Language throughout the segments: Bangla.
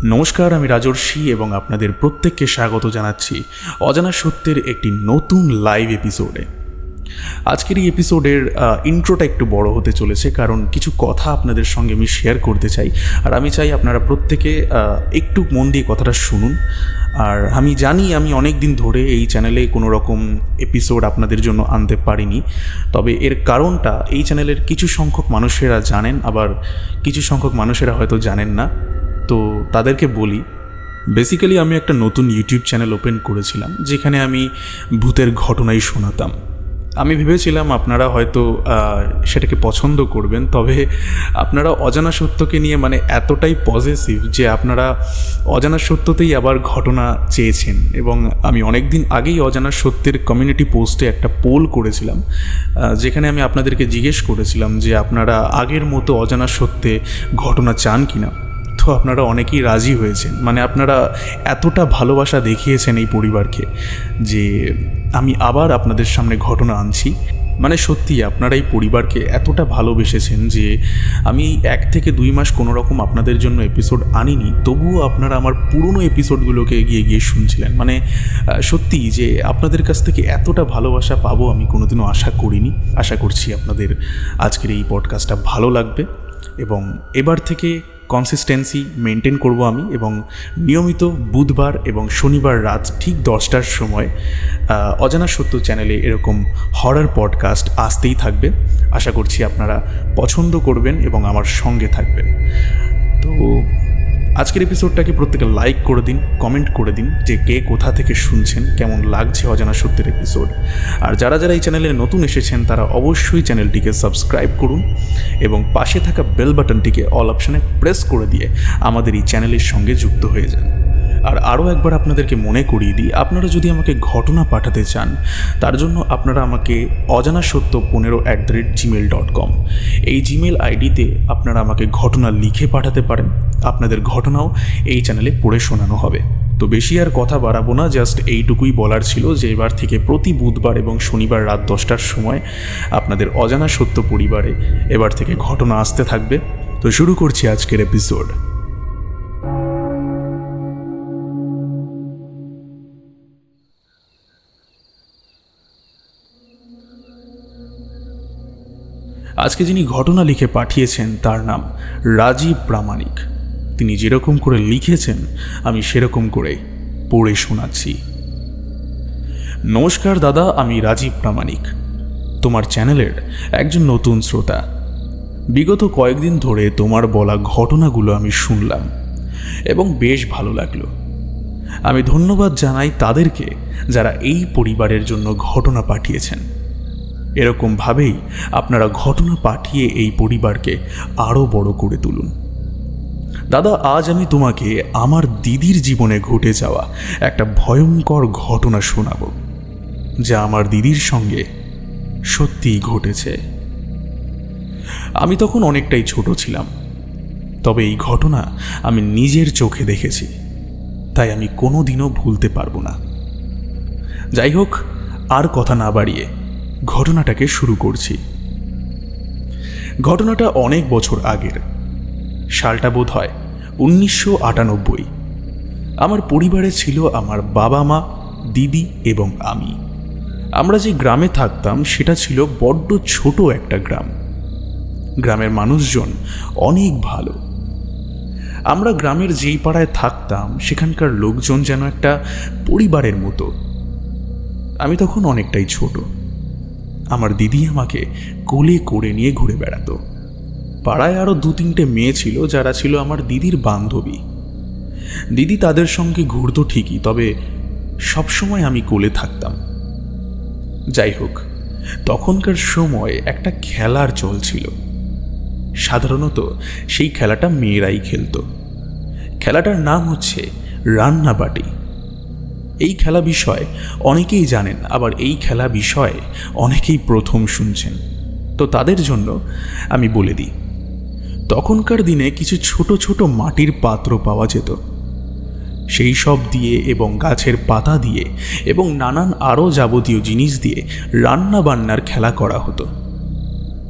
নমস্কার, আমি রাজর্ষি এবং আপনাদের প্রত্যেককে স্বাগত জানাচ্ছি অজানা সত্যের একটি নতুন লাইভ এপিসোডে। আজকের এই এপিসোডের ইন্ট্রোটা একটু বড় হতে চলেছে, কারণ কিছু কথা আপনাদের সঙ্গে আমি শেয়ার করতে চাই। আর আমি চাই আপনারা প্রত্যেকে একটু মন দিয়ে কথাটা শুনুন। আর আমি জানি আমি অনেক দিন ধরে এই চ্যানেলে কোনো রকম এপিসোড আপনাদের জন্য আনতে পারিনি, তবে এর কারণটা এই চ্যানেলের কিছু সংখ্যক মানুষেরা জানেন, আবার কিছু সংখ্যক মানুষেরা হয়তো জানেন না। তো তাদেরকে বলি, বেসিক্যালি আমি একটা নতুন ইউটিউব চ্যানেল ওপেন করেছিলাম, যেখানে আমি ভূতের ঘটনাই শোনাতাম। আমি ভেবেছিলাম আপনারা হয়তো সেটাকে পছন্দ করবেন, তবে আপনারা অজানা সত্যকে নিয়ে এতটাই পজিটিভ যে আপনারা অজানা সত্যতেই আবার ঘটনা চেয়েছেন। এবং আমি অনেক দিন আগেই অজানা সত্যের কমিউনিটি পোস্টে একটা পোল করেছিলাম, যেখানে আমি আপনাদেরকে জিজ্ঞেস করেছিলাম যে আপনারা আগের মতো অজানা সত্যে ঘটনা চান কিনা। তো আপনারা অনেকেই রাজি হয়েছেন, আপনারা এতটা ভালোবাসা দেখিয়েছেন এই পরিবারকে যে আমি আবার আপনাদের সামনে ঘটনা আনছি। সত্যি আপনারা এই পরিবারকে এতটা ভালোবেসেছেন যে আমি 1 থেকে 2 মাস কোনো রকম আপনাদের জন্য এপিসোড আনিনি, তবুও আপনারা আমার পুরনো এপিসোডগুলোকে গিয়ে শুনছিলেন। সত্যি যে আপনাদের কাছ থেকে এতটা ভালোবাসা পাবো আমি কোনোদিনও আশা করিনি। আশা করছি আপনাদের আজকের এই পডকাস্টটা ভালো লাগবে, এবং এবার থেকে কনসিস্টেন্সি মেনটেন করব আমি, এবং নিয়মিত বুধবার এবং শনিবার রাত ঠিক 10টার সময় অজানা সত্য চ্যানেলে এরকম হরর পডকাস্ট আসতেই থাকবে। আশা করছি আপনারা পছন্দ করবেন এবং আমার সঙ্গে থাকবেন। তো আজকের এপিসোডটাকে প্রত্যেকে লাইক করে দিন, কমেন্ট করে দিন যে কে কোথা থেকে শুনছেন, কেমন লাগছে অজানা সত্যের এপিসোড। আর যারা এই চ্যানেলে নতুন এসেছেন তারা অবশ্যই চ্যানেলটিকে সাবস্ক্রাইব করুন এবং পাশে থাকা বেল বাটনটিকে অল অপশানে প্রেস করে দিয়ে আমাদের এই চ্যানেলের সঙ্গে যুক্ত হয়ে যান। আর আরও একবার আপনাদেরকে মনে করিয়ে দিই, আপনারা যদি আমাকে ঘটনা পাঠাতে চান তার জন্য আপনারা আমাকে অজানাসত্য15@gmail.com এই জিমেল আইডিতে আপনারা আমাকে ঘটনা লিখে পাঠাতে পারেন। আপনাদের ঘটনাও এই চ্যানেলে পড়ে শোনানো হবে। তো বেশি আর কথা বাড়াবো না, জাস্ট এইটুকুই বলার ছিল যে এবার থেকে প্রতি বুধবার এবং শনিবার রাত 10টার সময় আপনাদের অজানা সত্য পরিবারে এবার থেকে ঘটনা আসতে থাকবে। তো শুরু করছি আজকের এপিসোড। আজকে যিনি ঘটনা লিখে পাঠিয়েছেন তার নাম রাজীব প্রামাণিক। তিনি যেরকম করে লিখেছেন আমি সেরকম করে পড়ে শোনাচ্ছি। নমস্কার দাদা, আমি রাজীব প্রামাণিক, তোমার চ্যানেলের একজন নতুন শ্রোতা। বিগত কয়েকদিন ধরে তোমার বলা ঘটনাগুলো আমি শুনলাম এবং বেশ ভালো লাগলো। আমি ধন্যবাদ জানাই তাদেরকে যারা এই পরিবারের জন্য ঘটনা পাঠিয়েছেন। এরকমভাবেই আপনারা ঘটনা পাঠিয়ে এই পরিবারকে আরও বড় করে তুলুন। দাদা, আজ আমি তোমাকে আমার দিদির জীবনে ঘটে যাওয়া একটা ভয়ঙ্কর ঘটনা শোনাব, যা আমার দিদির সঙ্গে সত্যিই ঘটেছে। আমি তখন অনেকটাই ছোট ছিলাম, তবে এই ঘটনা আমি নিজের চোখে দেখেছি, তাই আমি কোনোদিনও ভুলতে পারবো না। যাই হোক, আর কথা না বাড়িয়ে ঘটনাটাকে শুরু করছি। ঘটনাটা অনেক বছর আগের, সালটা বোধ হয় 1998। আমার পরিবারে ছিল আমার বাবা মা, দিদি এবং আমি। আমরা যে গ্রামে থাকতাম সেটা ছিল বড্ড ছোট একটা গ্রাম। গ্রামের মানুষজন অনেক ভালো। আমরা গ্রামের যেই পাড়ায় থাকতাম সেখানকার লোকজন যেন একটা পরিবারের মতো। আমি তখন অনেকটাই ছোট। আমার দিদি আমাকে কোলে করে নিয়ে ঘুরে বেড়াতো। পাড়ায় আরও 2-3টে মেয়ে ছিল যারা ছিল আমার দিদির বান্ধবী। দিদি তাদের সঙ্গে ঘুরতো ঠিকই, তবে সবসময় আমি কোলে থাকতাম। যাই হোক, তখনকার সময় একটা খেলার চল ছিল। সাধারণত সেই খেলাটা মেয়েরাই খেলতো। খেলাটার নাম হচ্ছে রান্নাবাটি। এই খেলা বিষয়ে অনেকেই জানেন, আবার এই খেলা বিষয়ে অনেকেই প্রথম শুনছেন। তো তাদের জন্য আমি বলে দিই, তখনকার দিনে কিছু ছোট ছোট মাটির পাত্র পাওয়া যেত। সেই সব দিয়ে এবং গাছের পাতা দিয়ে এবং নানান আরও যাবতীয় জিনিস দিয়ে রান্না বান্নার খেলা করা হতো।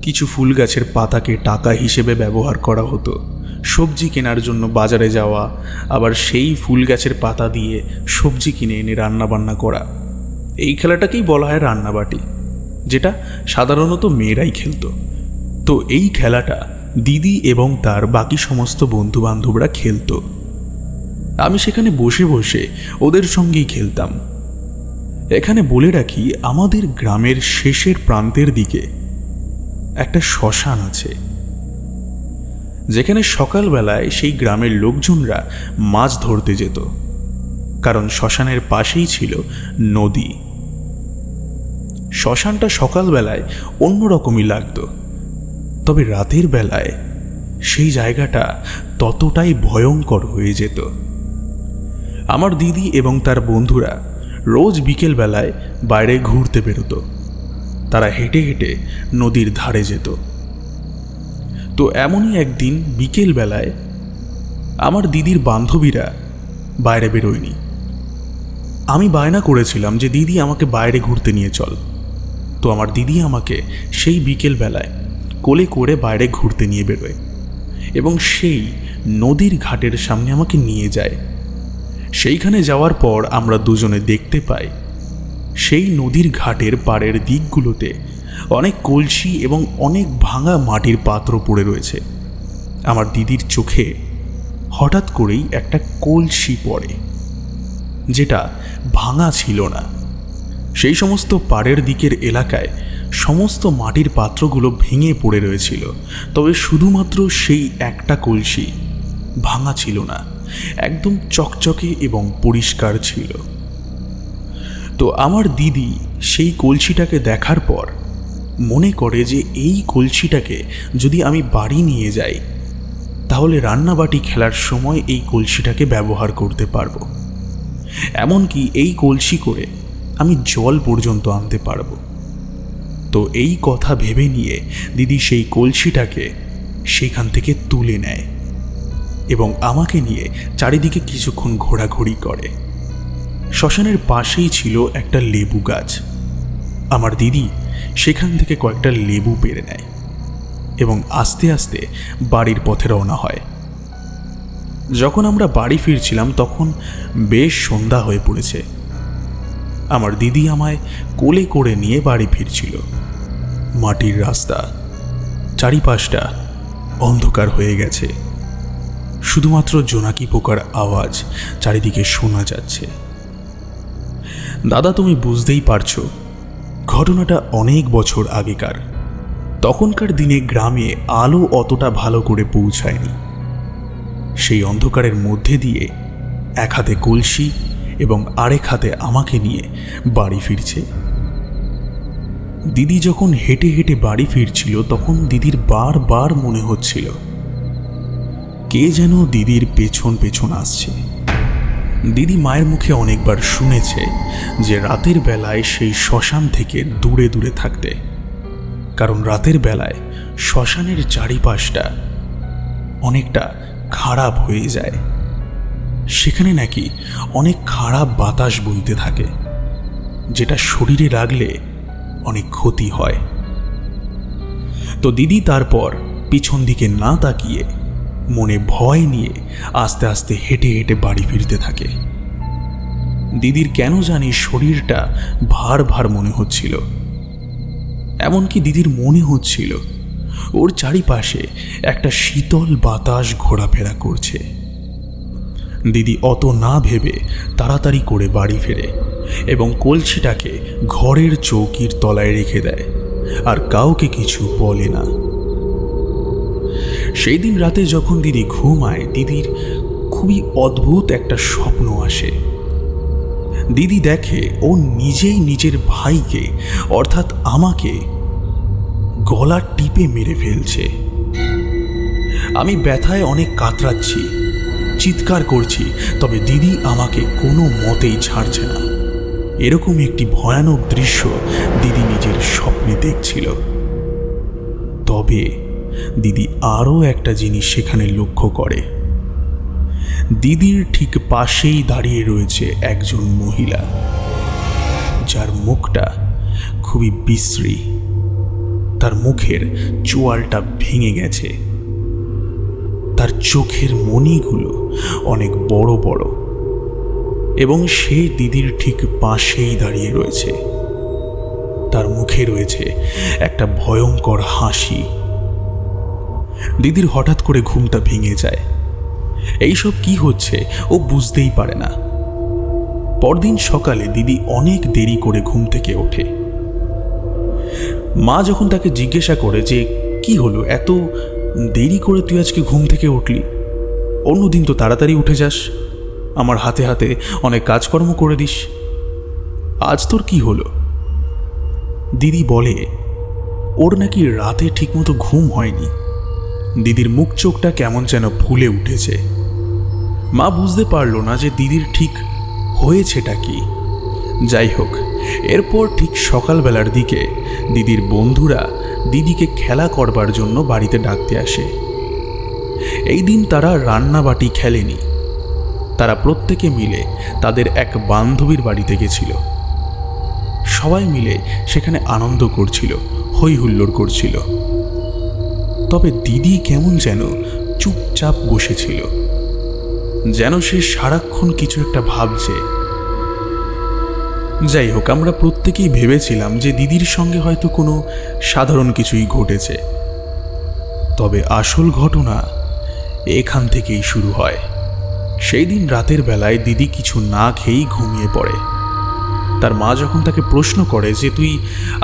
কিছু ফুল গাছের পাতাকে টাকা হিসেবে ব্যবহার করা হতো, সবজি কেনার জন্য বাজারে যাওয়া, আবার সেই ফুল গাছের পাতা দিয়ে সবজি কিনে এনে রান্নাবান্না করা, এই খেলাটাকেই বলা হয় রান্নাবাটি, যেটা সাধারণত মেয়েরাই খেলতো। তো এই খেলাটা দিদি এবং তার বাকি সমস্ত বন্ধুবান্ধবরা খেলতো। আমি সেখানে বসে বসে ওদের সঙ্গেই খেলতাম। এখানে বলে রাখি, আমাদের গ্রামের শেষের প্রান্তের দিকে একটা শ্মশান আছে, যেখানে সকালবেলায় সেই গ্রামের লোকজনরা মাছ ধরতে যেত, কারণ শ্মশানের পাশেই ছিল নদী। শ্মশানটা সকালবেলায় অন্যরকমই লাগতো, তবে রাতের বেলায় সেই জায়গাটা ততটাই ভয়ঙ্কর হয়ে যেত। আমার দিদি এবং তার বন্ধুরা রোজ বিকেল বেলায় বাইরে ঘুরতে বেরোতো। তারা হেঁটে হেঁটে নদীর ধারে যেত। তো এমনই একদিন বিকেল বেলায় আমার দিদির বান্ধবীরা বাইরে বেরোয়নি। আমি বায়না করেছিলাম যে দিদি আমাকে বাইরে ঘুরতে নিয়ে চল। তো আমার দিদি আমাকে সেই বিকেল বেলায় কোলে করে বাইরে ঘুরতে নিয়ে বেরোয় এবং সেই নদীর ঘাটের সামনে আমাকে নিয়ে যায়। সেইখানে যাওয়ার পর আমরা দুজনে দেখতে পাই সেই নদীর ঘাটের পাড়ের দিকগুলোতে অনেক কলসি এবং অনেক ভাঙা মাটির পাত্র পড়ে রয়েছে। আমার দিদির চোখে হঠাৎ করেই একটা কলসি পড়ে, যেটা ভাঙা ছিল না। সেই সমস্ত পাড়ের দিকের এলাকায় সমস্ত মাটির পাত্রগুলো ভেঙে পড়ে রয়েছিল, তবে শুধুমাত্র সেই একটা কলসি ভাঙা ছিল না, একদম চকচকে এবং পরিষ্কার ছিল। তো আমার দিদি সেই কলসিটাকে দেখার পর মনে করে যে এই কলসিটাকে যদি আমি বাড়ি নিয়ে যাই, তাহলে রান্নাবাটি খেলার সময় এই কলসিটাকে ব্যবহার করতে পারবো। এমনকি এই কলসি করে আমি জল পর্যন্ত আনতে পারবো। তো এই কথা ভেবে নিয়ে দিদি সেই কলসিটাকে সেখান থেকে তুলে নেয় এবং আমাকে নিয়ে চারিদিকে কিছুক্ষণ ঘোরাঘুরি করে। শ্মশানের পাশেই ছিল একটা লেবু গাছ। আমার দিদি সেখান থেকে কয়েকটা লেবু পেড়ে নেয় এবং আস্তে আস্তে বাড়ির পথে রওনা হয়। যখন আমরা বাড়ি ফিরছিলাম তখন বেশ সন্ধ্যা হয়ে পড়েছে। আমার দিদি আমায় কোলে করে নিয়ে বাড়ি ফিরছিল। মাটির রাস্তা, চারিপাশটা অন্ধকার হয়ে গেছে, শুধুমাত্র জোনাকি পোকার আওয়াজ চারিদিকে শোনা যাচ্ছে। দাদা, তুমি বুঝতেই পারছো, ঘটনাটা অনেক বছর আগেকার। তখনকার দিনে গ্রামে আলো অতটা ভালো করে পৌঁছায়নি। সেই অন্ধকারের মধ্যে দিয়ে এক হাতে কলসি এবং আরেক হাতে আমাকে নিয়ে বাড়ি ফিরছে। দিদি যখন হেঁটে হেঁটে বাড়ি ফিরছিল তখন দিদির বারবার মনে হচ্ছিল কে যেন দিদির পেছন পেছন আসছে। দিদি মায়ের মুখে অনেকবার শুনেছে যে রাতের বেলায় সেই শ্মশান থেকে দূরে দূরে থাকতে, কারণ রাতের বেলায় শ্মশানের চারিপাশটা অনেকটা খারাপ হয়ে যায়। সেখানে নাকি অনেক খারাপ বাতাস বইতে থাকে, যেটা শরীরে লাগলে অনেক ক্ষতি হয়। তো দিদি তারপর পিছন দিকে না তাকিয়ে মনে ভয় নিয়ে আস্তে আস্তে হেঁটে হেঁটে বাড়ি ফিরতে থাকে। দিদির কেন জানি শরীরটা ভার ভার মনে হচ্ছিল। এমনকি দিদির মনে হচ্ছিল ওর চারিপাশে একটা শীতল বাতাস ঘোরাফেরা করছে। দিদি অত না ভেবে তাড়াতাড়ি করে বাড়ি ফেরে এবং কলসিটাকে ঘরের চৌকির তলায় রেখে দেয়, আর কাউকে কিছু বলে না। সেই দিন রাতে যখন দিদি ঘুমায়, দিদির খুবই অদ্ভুত একটা স্বপ্ন আসে। দিদি দেখে ও নিজেই নিজের ভাইকে অর্থাৎ আমাকে গলা টিপে মেরে ফেলছে। আমি ব্যথায় অনেক কাতরাচ্ছি, চিৎকার করছি, তবে দিদি আমাকে কোনো মতেই ছাড়ছে না। এরকম একটি ভয়ানক দৃশ্য দিদি নিজের স্বপ্নে দেখছিল। তবে দিদি আরও একটা জিনিস সেখানে লক্ষ্য করে। দিদির ঠিক পাশেই দাঁড়িয়ে রয়েছে একজন মহিলা, যার মুখটা খুবই বিশ্রী। তার মুখের চোয়ালটা ভেঙে গেছে। তার চোখের মণিগুলো অনেক বড় বড়, এবং সে দিদির ঠিক পাশেই দাঁড়িয়ে রয়েছে। তার মুখে রয়েছে একটা ভয়ঙ্কর হাসি। দিদির হঠাৎ করে ঘুমটা ভেঙে যায়। এইসব কি হচ্ছে ও বুঝতেই পারে না। পরদিন সকালে দিদি অনেক দেরি করে ঘুম থেকে ওঠে। মা যখন তাকে জিজ্ঞাসা করে যে কি হলো, এত দেরি করে তুই আজকে ঘুম থেকে উঠলি, অন্যদিন তো তাড়াতাড়ি উঠে যাস, আমার হাতে হাতে অনেক কাজকর্ম করে দিস, আজ তোর কি হলো? দিদি বলে ওর নাকি রাতে ঠিকমতো ঘুম হয়নি। দিদির মুখ চোখটা কেমন যেন ফুলে উঠেছে। মা বুঝতে পারল না যে দিদির ঠিক হয়েছেটা কি। যাই হোক, এরপর ঠিক সকালবেলার দিকে দিদির বন্ধুরা দিদিকে খেলা করবার জন্য বাড়িতে ডাকতে আসে। এই দিন তারা রান্নাবাটি খেলেনি, তারা প্রত্যেকে মিলে তাদের এক বান্ধবীর বাড়িতে গেছিল। সবাই মিলে সেখানে আনন্দ করছিল, হই হুল্লোড় করছিল। তবে দিদি কেমন যেন চুপচাপ বসেছিল, যেন সে সারাক্ষণ কিছু একটা ভাবছে। যাই হোক, আমরা প্রত্যেকেই ভেবেছিলাম যে দিদির সঙ্গে হয়তো কোনো সাধারণ কিছুই ঘটেছে। তবে আসল ঘটনা এখান থেকেই শুরু হয়। সেই দিন রাতের বেলায় দিদি কিছু না খেয়েই ঘুমিয়ে পড়ে। তার মা যখন তাকে প্রশ্ন করে যে তুই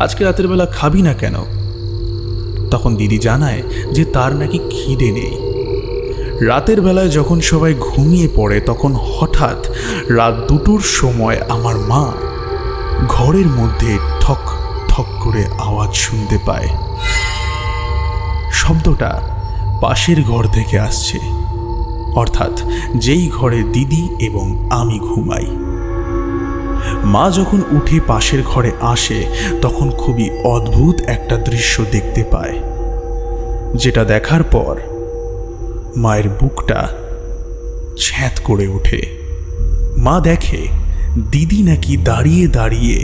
আজকে রাতের বেলা খাবি না কেন, তখন দিদি জানায় যে তার নাকি খিদে নেই। রাতের বেলায় যখন সবাই ঘুমিয়ে পড়ে তখন হঠাৎ রাত 2টোর সময় আমার মা ঘরের মধ্যে ঠক ঠক করে আওয়াজ শুনতে পায়। শব্দটা পাশের ঘর থেকে আসছে, অর্থাৎ যেই ঘরে দিদি এবং আমি ঘুমাই। মা যখন উঠে পাশের ঘরে আসে তখন খুবই অদ্ভুত একটা দৃশ্য দেখতে পায়, যেটা দেখার পর মায়ের বুকটা ছ্যাঁত করে ওঠে। মা দেখে দিদি নাকি দাঁড়িয়ে দাঁড়িয়ে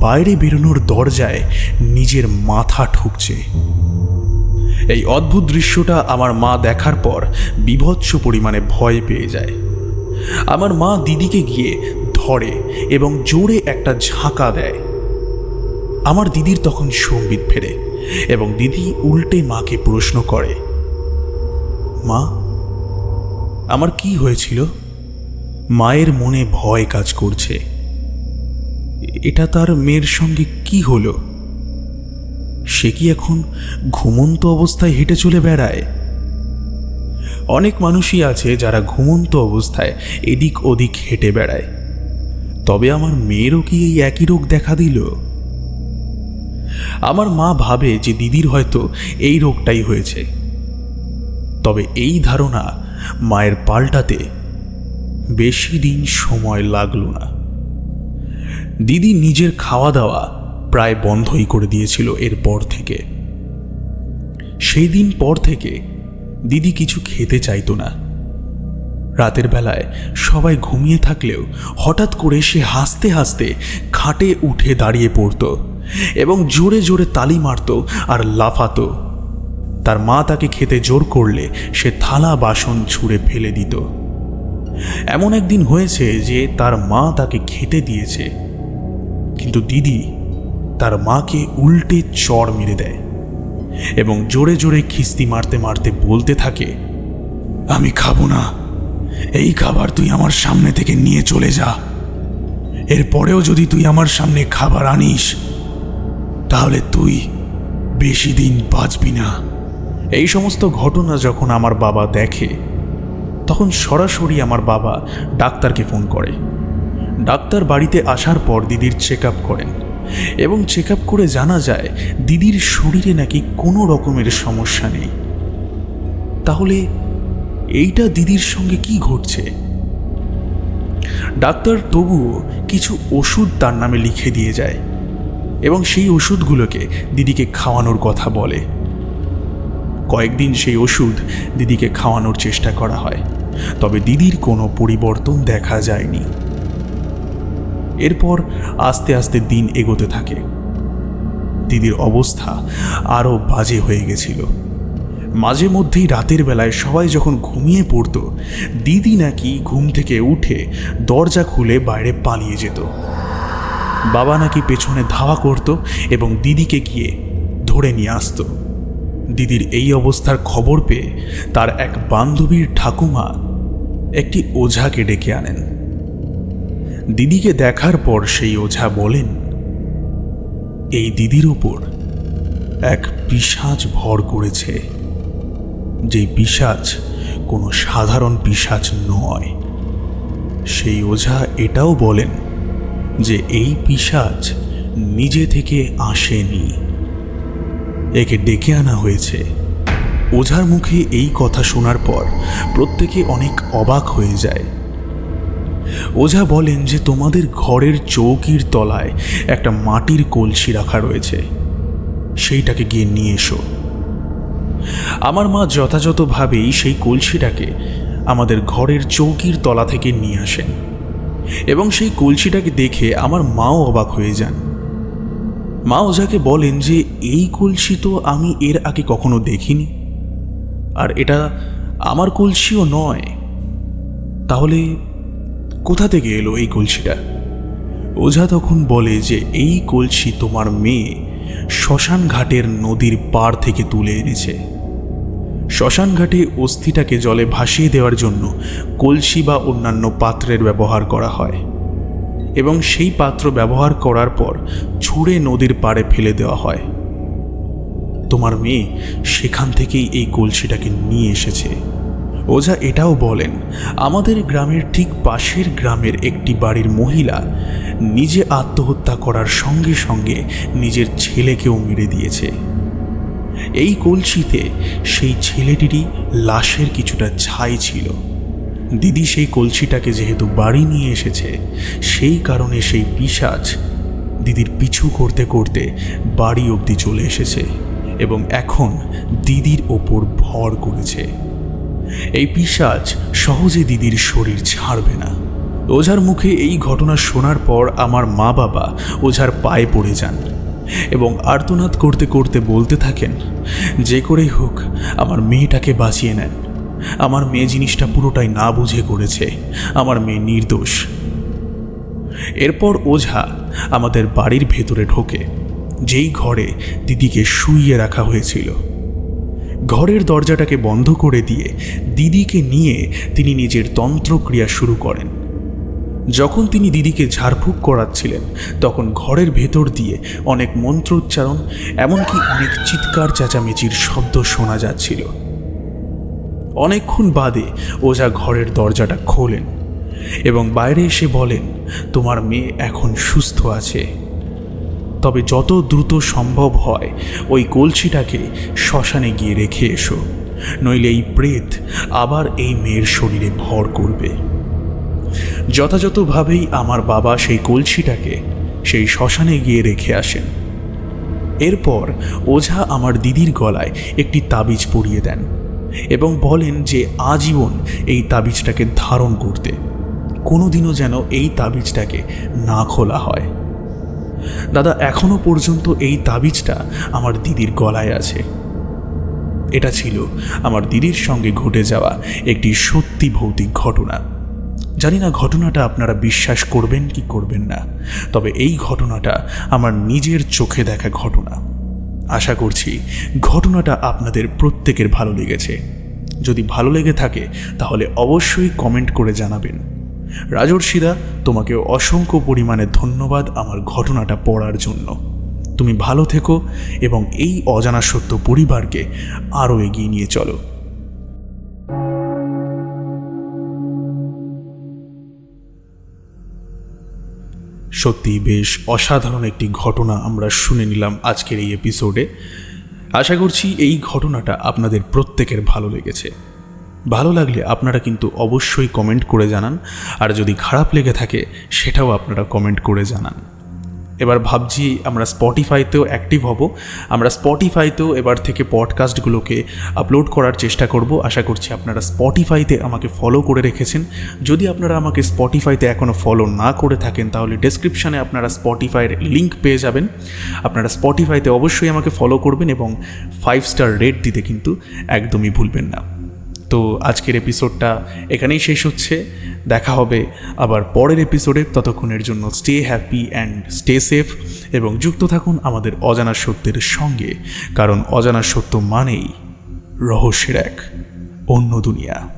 বাইরে বেরোনোর দরজায় নিজের মাথা ঠুকছে। এই অদ্ভুত দৃশ্যটা আমার মা দেখার পর বীভৎস পরিমাণে ভয় পেয়ে যায়। আমার মা দিদিকে গিয়ে ধরে এবং জোরে একটা ঝাঁকা দেয়। আমার দিদির তখন সম্বিত ফেরে এবং দিদি উল্টে মাকে প্রশ্ন করে, মা, আমার কি হয়েছিল? মায়ের মনে ভয় কাজ করছে। এটা তার মেয়ের সঙ্গে কি হলো? সে কি এখন ঘুমন্ত অবস্থায় হেঁটে চলে বেড়ায়? অনেক মানুষই আছে যারা ঘুমন্ত অবস্থায় এদিক ওদিক হেঁটে বেড়ায়। তবে আমার মেয়েরও কি এই একই রোগ দেখা দিল? আমার মা ভাবে যে দিদির হয়তো এই রোগটাই হয়েছে। তবে এই ধারণা মায়ের পাল্টাতে বেশি দিন সময় লাগলো না। দিদি নিজের খাওয়া দাওয়া প্রায় বন্ধই করে দিয়েছিল এরপর থেকে। সেই দিন পর থেকে দিদি কিছু খেতে চাইতো না। রাতের বেলায় সবাই ঘুমিয়ে থাকলেও হঠাৎ করে সে হাসতে হাসতে খাটে উঠে দাঁড়িয়ে পড়ত এবং জোরে জোরে তালি মারত আর লাফাতো। তার মা তাকে খেতে জোর করলে সে থালা বাসন ছুঁড়ে ফেলে দিত। এমন একদিন হয়েছে যে তার মা তাকে খেতে দিয়েছে, কিন্তু দিদি তার মাকে উল্টে চড় মেরে দেয় এবং জোরে জোরে খিস্তি মারতে মারতে বলতে থাকে, আমি খাবো না, এই খাবার তুই আমার সামনে থেকে নিয়ে চলে যা। এরপরেও যদি তুই আমার সামনে খাবার আনিস তাহলে তুই বেশি দিন বাঁচবি না। এই সমস্ত ঘটনা যখন আমার বাবা দেখে তখন সরাসরি আমার বাবা ডাক্তারকে ফোন করে। ডাক্তার বাড়িতে আসার পর দিদির চেক আপ করেন এবং চেক আপ করে জানা যায় দিদির শরীরে নাকি কোনো রকমের সমস্যা নেই। তাহলে এইটা দিদির সঙ্গে কি ঘটছে? ডাক্তার তবুও কিছু ওষুধ তার নামে লিখে দিয়ে যায় এবং সেই ওষুধগুলোকে দিদিকে খাওয়ানোর কথা বলে। কয়েকদিন সেই ওষুধ দিদিকে খাওয়ানোর চেষ্টা করা হয়, তবে দিদির কোনো পরিবর্তন দেখা যায়নি। এরপর আস্তে আস্তে দিন এগোতে থাকে। দিদির অবস্থা আরও বাজে হয়ে গেছিল। মাঝে মধ্যেই রাতের বেলায় সবাই যখন ঘুমিয়ে পড়তো, দিদি নাকি ঘুম থেকে উঠে দরজা খুলে বাইরে পালিয়ে যেত। বাবা নাকি পেছনে ধাওয়া করত এবং দিদিকে গিয়ে ধরে নিয়ে আসত। দিদির এই অবস্থার খবর পেয়ে তার এক বান্ধবীর ঠাকুমা একটি ওঝাকে ডেকে আনেন। দিদিকে দেখার পর সেই ওঝা বলেন, এই দিদির উপর এক পিশাচ ভর করেছে, যে পিশাচ কোনো সাধারণ পিশাচ নয়। সেই ওঝা এটাও বলেন যে এই পিশাচ নিজে থেকে আসেনি, একে ডেকে আনা হয়েছে। ওঝার মুখে এই কথা শোনার পর প্রত্যেকে অনেক অবাক হয়ে যায়। ওঝা বলেন যে তোমাদের ঘরের চৌকির তলায় একটা মাটির কলসি রাখা রয়েছে, সেইটাকে গিয়ে নিয়ে এসো। আমার মা যথাযথভাবেই সেই কলসিটাকে আমাদের ঘরের চৌকির তলা থেকে নিয়ে আসেন এবং সেই কলসিটাকে দেখে আমার মাও অবাক হয়ে যান। মা ওঝাকে বলেন যে এই কলসি তো আমি এর আগে কখনো দেখিনি, আর এটা আমার কলসিও নয়, তাহলে কোথা থেকে এলো এই কলসিটা? ওঝা তখন বলে যে এই কলসি তোমার মেয়ে শ্মশান ঘাটের নদীর পাড় থেকে তুলে এনেছে। শ্মশান ঘাটে অস্থিটাকে জলে ভাসিয়ে দেওয়ার জন্য কলসি বা অন্যান্য পাত্রের ব্যবহার করা হয় এবং সেই পাত্র ব্যবহার করার পর ছুঁড়ে নদীর পাড়ে ফেলে দেওয়া হয়। তোমার মেয়ে সেখান থেকেই এই কলসিটাকে নিয়ে এসেছে। ওঝা এটাও বলেন, আমাদের গ্রামের ঠিক পাশের গ্রামের একটি বাড়ির মহিলা নিজে আত্মহত্যা করার সঙ্গে সঙ্গে নিজের ছেলেকেও মেরে দিয়েছে। এই কলসিতে সেই ছেলেটিরই লাশের কিছুটা ছাই ছিল। দিদি সেই কলসিটাকে যেহেতু বাড়ি নিয়ে এসেছে, সেই কারণে সেই পিশাচ দিদির পিছু করতে করতে বাড়ি অবধি চলে এসেছে এবং এখন দিদির ওপর ভর করেছে। এই পিশাচ সহজে দিদির শরীর ছাড়বে না। ওঝার মুখে এই ঘটনা শোনার পর আমার মা বাবা ওঝার পায়ে পড়ে যান এবং আর্তনাদ করতে করতে বলতে থাকেন, যে করেই হোক আমার মেয়েটাকে বাঁচিয়ে নেন। আমার মেয়ে জিনিসটা পুরোটাই না বুঝে করেছে, আমার মেয়ে নির্দোষ। এরপর ওঝা আমাদের বাড়ির ভেতরে ঢোকে, যেই ঘরে দিদিকে শুইয়ে রাখা হয়েছিল। ঘরের দরজাটাকে বন্ধ করে দিয়ে দিদিকে নিয়ে তিনি নিজের তন্ত্রক্রিয়া শুরু করেন। যখন তিনি দিদিকে ঝাড়ফুঁক করাচ্ছিলেন, তখন ঘরের ভেতর দিয়ে অনেক মন্ত্রোচ্চারণ, এমনকি অনেক চিৎকার চেঁচামেচির শব্দ শোনা যাচ্ছিল। অনেকক্ষণ বাদে ওঝা ঘরের দরজাটা খোলেন এবং বাইরে এসে বলেন, তোমার মেয়ে এখন সুস্থ আছে, তবে যত দ্রুত সম্ভব হয় ওই কলসিটাকে শ্মশানে গিয়ে রেখে এসো, নইলে এই প্রেত আবার এই মেয়ের শরীরে ভর করবে। যথাযথভাবেই আমার বাবা সেই কলসিটাকে সেই শ্মশানে গিয়ে রেখে আসেন। এরপর ওঝা আমার দিদির গলায় একটি তাবিজ পরিয়ে দেন এবং বলেন যে আজীবন এই তাবিজটাকে ধারণ করতে, কোনোদিনও যেন এই তাবিজটাকে না খোলা হয়। দাদা, এখনো পর্যন্ত এই তাবিজটা আমার দিদির গলায় আছে। এটা ছিল আমার দিদির সঙ্গে ঘটে যাওয়া একটি সত্যি ভৌতিক ঘটনা। জানি না ঘটনাটা আপনারা বিশ্বাস করবেন কি করবেন না, তবে এই ঘটনাটা আমার নিজের চোখে দেখা ঘটনা। আশা করছি ঘটনাটা আপনাদের প্রত্যেকের ভালো লেগেছে। যদি ভালো লেগে থাকে তাহলে অবশ্যই কমেন্ট করে জানাবেন। রাজর্ষিদা, তোমাকে অসংখ্য পরিমাণে ধন্যবাদ আমার ঘটনাটা পড়ার জন্য। তুমি ভালো থেকো এবং এই অজানা সত্য পরিবারকে আরও এগিয়ে নিয়ে চলো। সত্যি বেশ অসাধারণ একটি ঘটনা আমরা শুনে নিলাম আজকের এই এপিসোডে। আশা করছি এই ঘটনাটা আপনাদের প্রত্যেকের ভালো লেগেছে। ভালো লাগলে আপনারা কিন্তু অবশ্যই কমেন্ট করে জানান, আর যদি খারাপ লেগে থাকে সেটাও আপনারা কমেন্ট করে জানান। এবার ভাবছি আমরা স্পটিফাইতেও অ্যাক্টিভ হব। আমরা স্পটিফাইতেও এবার থেকে পডকাস্টগুলোকে আপলোড করার চেষ্টা করব। আশা করছি আপনারা স্পটিফাইতে আমাকে ফলো করে রেখেছেন। যদি আপনারা আমাকে স্পটিফাইতে এখনও ফলো না করে থাকেন তাহলে ডেসক্রিপশানে আপনারা স্পটিফাইয়ের লিঙ্ক পেয়ে যাবেন। আপনারা স্পটিফাইতে অবশ্যই আমাকে ফলো করবেন এবং 5 স্টার রেট দিতে কিন্তু একদমই ভুলবেন না। তো আজকের এপিসোডটা এখানেই শেষ হচ্ছে। দেখা হবে আবার পরের এপিসোডে। ততক্ষণের জন্য stay happy and stay safe এবং যুক্ত থাকুন আমাদের অজানা সত্যের সঙ্গে, কারণ অজানা সত্য মানেই রহস্যের এক অন্য দুনিয়া।